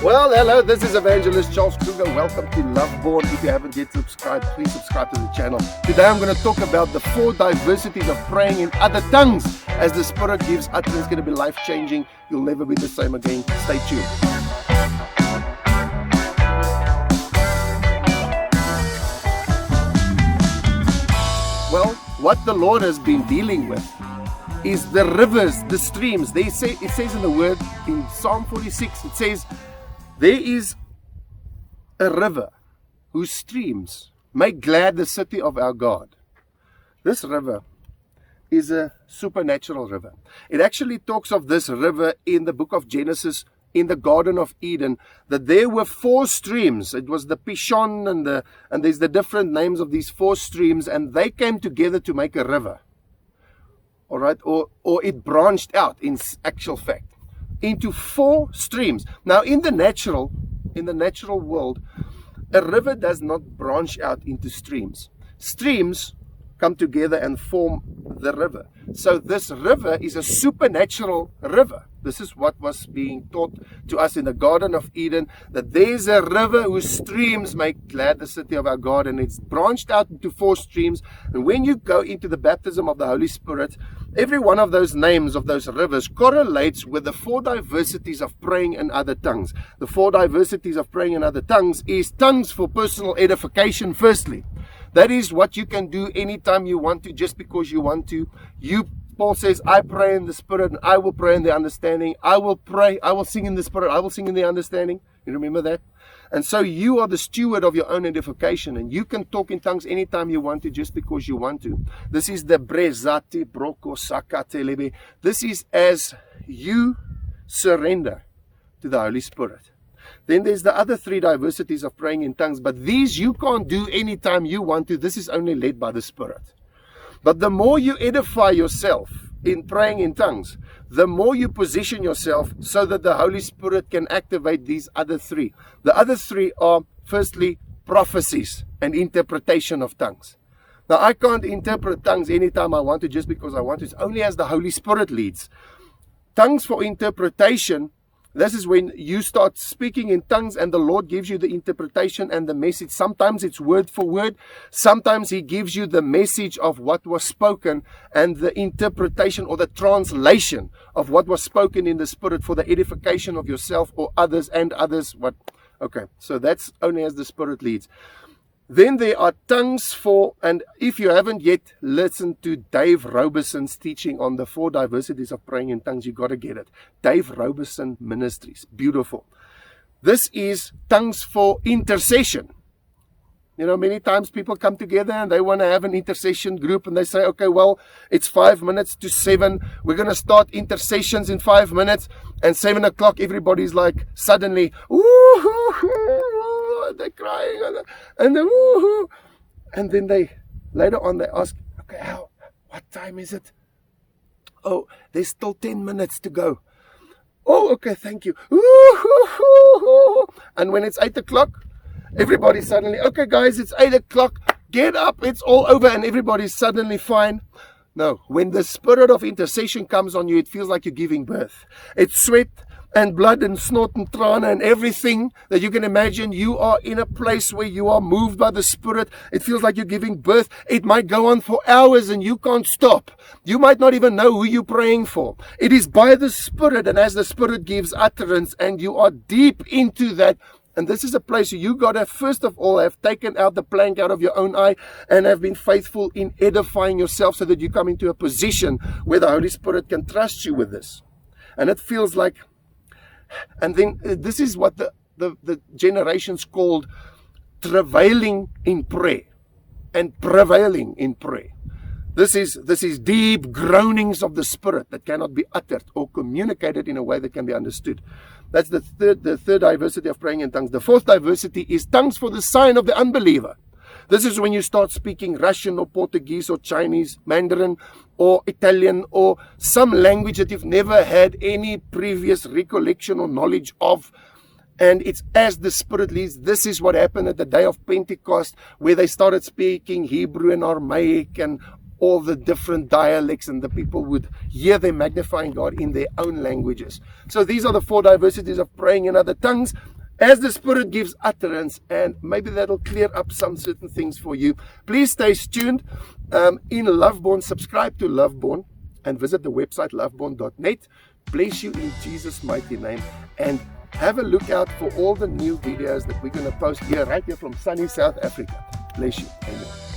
Well, hello, this is Evangelist Charles Kruger. Welcome to LoveBorn. If you haven't yet subscribed, please subscribe to the channel. Today I'm going to talk about the 4 diversities of praying in other tongues. As the Spirit gives utterance, it's going to be life-changing. You'll never be the same again. Stay tuned. Well, what the Lord has been dealing with is the rivers, the streams. It says in the word, in Psalm 46, it says, there is a river whose streams make glad the city of our God. This river is a supernatural river. It actually talks of this river in the book of Genesis, in the Garden of Eden, that there were 4 streams. It was the Pishon and there's the different names of these 4 streams, and they came together to make a river. All right, or it branched out in actual fact into 4 streams. Now, in the natural world, a river does not branch out into streams. Streams come together and form the river. So this river is a supernatural river. This is what was being taught to us in the Garden of Eden, that there's a river whose streams make glad the city of our God, and it's branched out into 4 streams. And when you go into the baptism of the Holy Spirit, every one of those names of those rivers correlates with the 4 diversities of praying in other tongues. The 4 diversities of praying in other tongues is tongues for personal edification, firstly. That is what you can do anytime you want to, just because you want to. Paul says, I pray in the Spirit and I will pray in the understanding. I will pray, I will sing in the Spirit, I will sing in the understanding. You remember that? And so you are the steward of your own edification, and you can talk in tongues anytime you want to, just because you want to. This is the brezati broko sakatelebe. This is as you surrender to the Holy Spirit. Then there's the other 3 diversities of praying in tongues, but these you can't do anytime you want to. This is only led by the Spirit. But the more you edify yourself in praying in tongues, the more you position yourself so that the Holy Spirit can activate these other 3. The other 3 are, firstly, prophecies and interpretation of tongues. Now, I can't interpret tongues anytime I want to, just because I want to. It's only as the Holy Spirit leads. Tongues for interpretation, this is when you start speaking in tongues and the Lord gives you the interpretation and the message. Sometimes it's word for word. Sometimes He gives you the message of what was spoken and the interpretation or the translation of what was spoken in the Spirit for the edification of yourself or others and others. Okay, so that's only as the Spirit leads. Then there are tongues for, and if you haven't yet listened to Dave Robeson's teaching on the 4 diversities of praying in tongues, you got to get it. Dave Robeson Ministries. Beautiful. This is tongues for intercession. You know, many times people come together and they want to have an intercession group, and they say, okay, well, it's 5 minutes to 7. We're going to start intercessions in 5 minutes. And 7 o'clock, everybody's like, suddenly, they're crying, and then woohoo, and then later on they ask, okay, what time is it? Oh, there's still 10 minutes to go. Oh, okay, thank you. And when it's 8 o'clock, everybody's suddenly, okay guys, it's 8 o'clock, get up, it's all over, and everybody's suddenly fine. No, when the spirit of intercession comes on you, it feels like you're giving birth. It's sweat and blood and snot and trana and everything that you can imagine. You are in a place where you are moved by the Spirit. It feels like you're giving birth. It might go on for hours and you can't stop. You might not even know who you're praying for. It is by the Spirit, and as the Spirit gives utterance and you are deep into that. And this is a place where you got to, first of all, have taken out the plank out of your own eye and have been faithful in edifying yourself so that you come into a position where the Holy Spirit can trust you with this. And it feels like, and then this is what the generations called travailing in prayer and prevailing in prayer. This is deep groanings of the Spirit that cannot be uttered or communicated in a way that can be understood. That's the third diversity of praying in tongues. The 4th diversity is tongues for the sign of the unbeliever. This is when you start speaking Russian or Portuguese or Chinese, Mandarin or Italian or some language that you've never had any previous recollection or knowledge of. And it's as the Spirit leads. This is what happened at the day of Pentecost, where they started speaking Hebrew and Aramaic and all the different dialects, and the people would hear them magnifying God in their own languages. So these are the 4 diversities of praying in other tongues, as the Spirit gives utterance, and maybe that'll clear up some certain things for you. Please stay tuned in LoveBorn. Subscribe to LoveBorn and visit the website loveborn.net. Bless you in Jesus' mighty name, and have a look out for all the new videos that we're going to post here, right here from sunny South Africa. Bless you. Amen.